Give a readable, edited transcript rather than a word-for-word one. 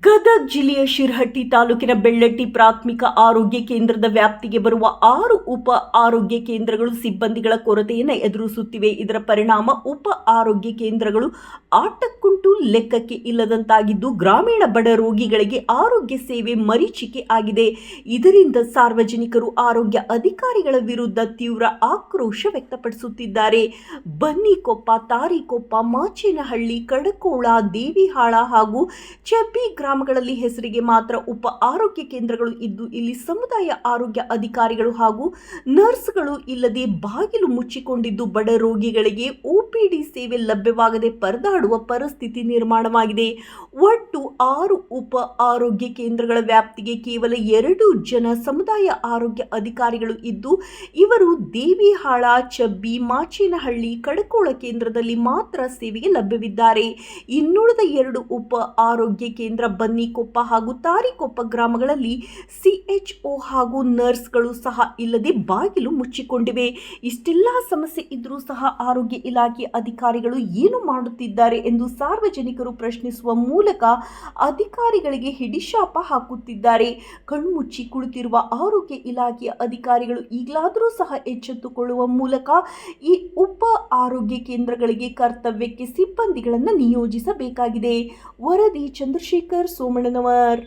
ಗದಗ ಜಿಲ್ಲೆಯ ಶಿರಹಟ್ಟಿ ತಾಲೂಕಿನ ಬೆಳ್ಳಟ್ಟಿ ಪ್ರಾಥಮಿಕ ಆರೋಗ್ಯ ಕೇಂದ್ರದ ವ್ಯಾಪ್ತಿಗೆ ಬರುವ 6 ಉಪ ಆರೋಗ್ಯ ಕೇಂದ್ರಗಳು ಸಿಬ್ಬಂದಿಗಳ ಕೊರತೆಯನ್ನು ಎದುರಿಸುತ್ತಿವೆ. ಇದರ ಪರಿಣಾಮ ಉಪ ಆರೋಗ್ಯ ಕೇಂದ್ರಗಳು ಆಟಕ್ಕುಂಟು ಲೆಕ್ಕಕ್ಕೆ ಇಲ್ಲದಂತಾಗಿದ್ದು, ಗ್ರಾಮೀಣ ಬಡ ರೋಗಿಗಳಿಗೆ ಆರೋಗ್ಯ ಸೇವೆ ಮರೀಚಿಕೆ ಆಗಿದೆ. ಇದರಿಂದ ಸಾರ್ವಜನಿಕರು ಆರೋಗ್ಯ ಅಧಿಕಾರಿಗಳ ವಿರುದ್ಧ ತೀವ್ರ ಆಕ್ರೋಶ ವ್ಯಕ್ತಪಡಿಸುತ್ತಿದ್ದಾರೆ. ಬನ್ನಿಕೊಪ್ಪ, ತಾರಿಕೊಪ್ಪ, ಮಾಚೇನಹಳ್ಳಿ, ಕಡಕೋಳ, ದೇವಿಹಾಳ ಹಾಗೂ ಚೆಬ್ಬಿ ಗ್ರಾಮಗಳಲ್ಲಿ ಹೆಸರಿಗೆ ಮಾತ್ರ ಉಪ ಆರೋಗ್ಯ ಕೇಂದ್ರಗಳು ಇದ್ದು, ಇಲ್ಲಿ ಸಮುದಾಯ ಆರೋಗ್ಯ ಅಧಿಕಾರಿಗಳು ಹಾಗೂ ನರ್ಸ್ಗಳು ಇಲ್ಲದೆ ಬಾಗಿಲು ಮುಚ್ಚಿಕೊಂಡಿದ್ದು, ಬಡ ರೋಗಿಗಳಿಗೆ OPD ಸೇವೆ ಲಭ್ಯವಾಗದೆ ಪರದಾಡುವ ಪರಿಸ್ಥಿತಿ ನಿರ್ಮಾಣವಾಗಿದೆ. ಒಟ್ಟು 6 ಉಪ ಆರೋಗ್ಯ ಕೇಂದ್ರಗಳ ವ್ಯಾಪ್ತಿಗೆ ಕೇವಲ 2 ಜನ ಸಮುದಾಯ ಆರೋಗ್ಯ ಅಧಿಕಾರಿಗಳು ಇದ್ದು, ಇವರು ದೇವಿಹಾಳ, ಚೆಬ್ಬಿ, ಮಾಚೇನಹಳ್ಳಿ, ಕಡಕೋಳ ಕೇಂದ್ರದಲ್ಲಿ ಮಾತ್ರ ಸೇವೆಗೆ ಲಭ್ಯವಿದ್ದಾರೆ. ಇನ್ನುಳಿದ 2 ಉಪ ಆರೋಗ್ಯ ಕೇಂದ್ರ ಬನ್ನಿಕೊಪ್ಪ ಹಾಗೂ ತಾರಿಕೊಪ್ಪ ಗ್ರಾಮಗಳಲ್ಲಿ CHO ಹಾಗೂ ನರ್ಸ್ಗಳು ಸಹ ಇಲ್ಲದೆ ಬಾಗಿಲು ಮುಚ್ಚಿಕೊಂಡಿವೆ. ಇಷ್ಟೆಲ್ಲ ಸಮಸ್ಯೆ ಇದ್ರೂ ಸಹ ಆರೋಗ್ಯ ಇಲಾಖೆ ಅಧಿಕಾರಿಗಳು ಏನು ಮಾಡುತ್ತಿದ್ದಾರೆ ಎಂದು ಸಾರ್ವಜನಿಕರು ಪ್ರಶ್ನಿಸುವ ಮೂಲಕ ಅಧಿಕಾರಿಗಳಿಗೆ ಹಿಡಿಶಾಪ ಹಾಕುತ್ತಿದ್ದಾರೆ. ಕಣ್ಮುಚ್ಚಿ ಕುಳಿತಿರುವ ಆರೋಗ್ಯ ಇಲಾಖೆಯ ಅಧಿಕಾರಿಗಳು ಈಗಲಾದರೂ ಸಹ ಎಚ್ಚೆತ್ತುಕೊಳ್ಳುವ ಮೂಲಕ ಈ ಉಪ ಆರೋಗ್ಯ ಕೇಂದ್ರಗಳಿಗೆ ಕರ್ತವ್ಯಕ್ಕೆ ಸಿಬ್ಬಂದಿಗಳನ್ನು ನಿಯೋಜಿಸಬೇಕಾಗಿದೆ. ವರದಿ ಚಂದ್ರಶೇಖರ್ ಸೋಮಣ್ಣನವರ್.